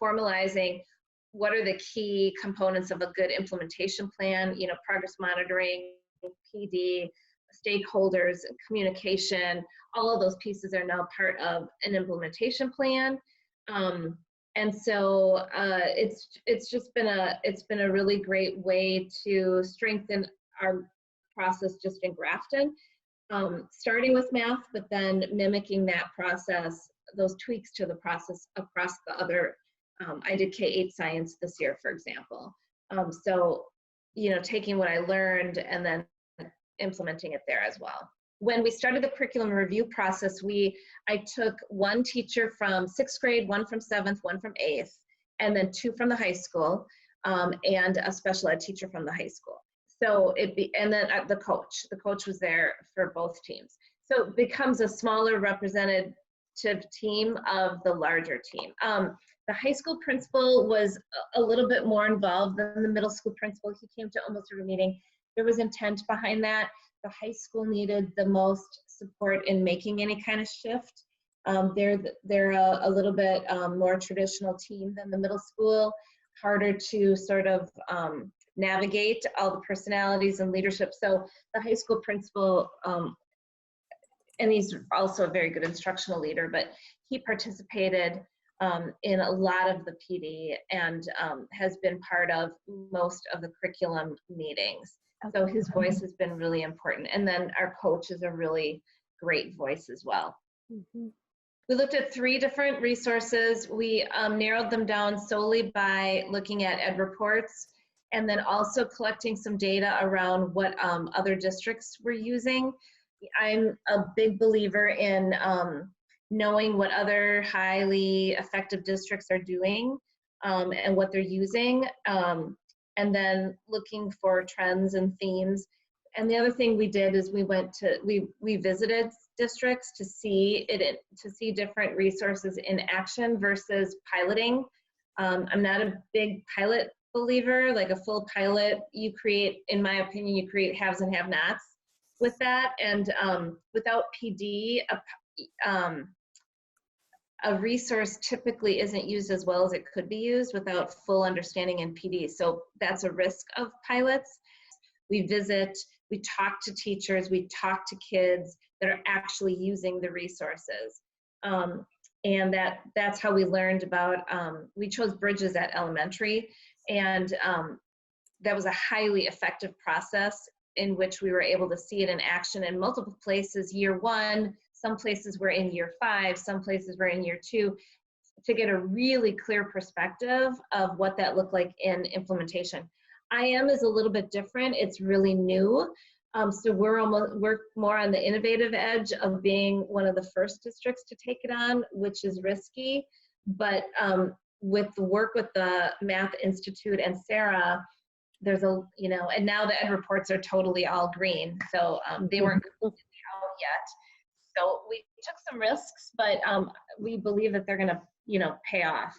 formalizing what are the key components of a good implementation plan, progress monitoring, PD, stakeholders, communication, all of those pieces are now part of an implementation plan. And so it's been a really great way to strengthen our process just in Grafton, starting with math, but then mimicking that process, those tweaks to the process across the other. I did K-8 science this year, for example. So, taking what I learned and then implementing it there as well. When we started the curriculum review process, I took one teacher from 6th grade, one from 7th, one from 8th, and then 2 from the high school, and a special ed teacher from the high school. So and then the coach was there for both teams. So it becomes a smaller representative team of the larger team. The high school principal was a little bit more involved than the middle school principal. He came to almost every meeting. There was intent behind that. The high school needed the most support in making any kind of shift. They're a little bit more traditional team than the middle school, harder to sort of navigate all the personalities and leadership. So the high school principal, and he's also a very good instructional leader, but he participated in a lot of the PD and has been part of most of the curriculum meetings. Okay. So his voice has been really important. And then our coach is a really great voice as well. Mm-hmm. We looked at 3 different resources. We narrowed them down solely by looking at ed reports and then also collecting some data around what other districts were using. I'm a big believer in knowing what other highly effective districts are doing and what they're using, and then looking for trends and themes. And the other thing we did is we visited districts to see different resources in action versus piloting. I'm not a big pilot believer. Like a full pilot, in my opinion, you create haves and have-nots with that. And without PD, a resource typically isn't used as well as it could be used without full understanding in PD. So that's a risk of pilots. We talk to teachers, we talk to kids that are actually using the resources. And that's how we learned about, we chose Bridges at elementary, and that was a highly effective process in which we were able to see it in action in multiple places, year 1, some places were in year 5, some places were in year 2, to get a really clear perspective of what that looked like in implementation. IM is a little bit different. It's really new. So we're more on the innovative edge of being one of the first districts to take it on, which is risky. But with the work with the Math Institute and Sarah, there's and now the ed reports are totally all green. So they weren't completely out yet. So we took some risks, but we believe that they're going to, pay off.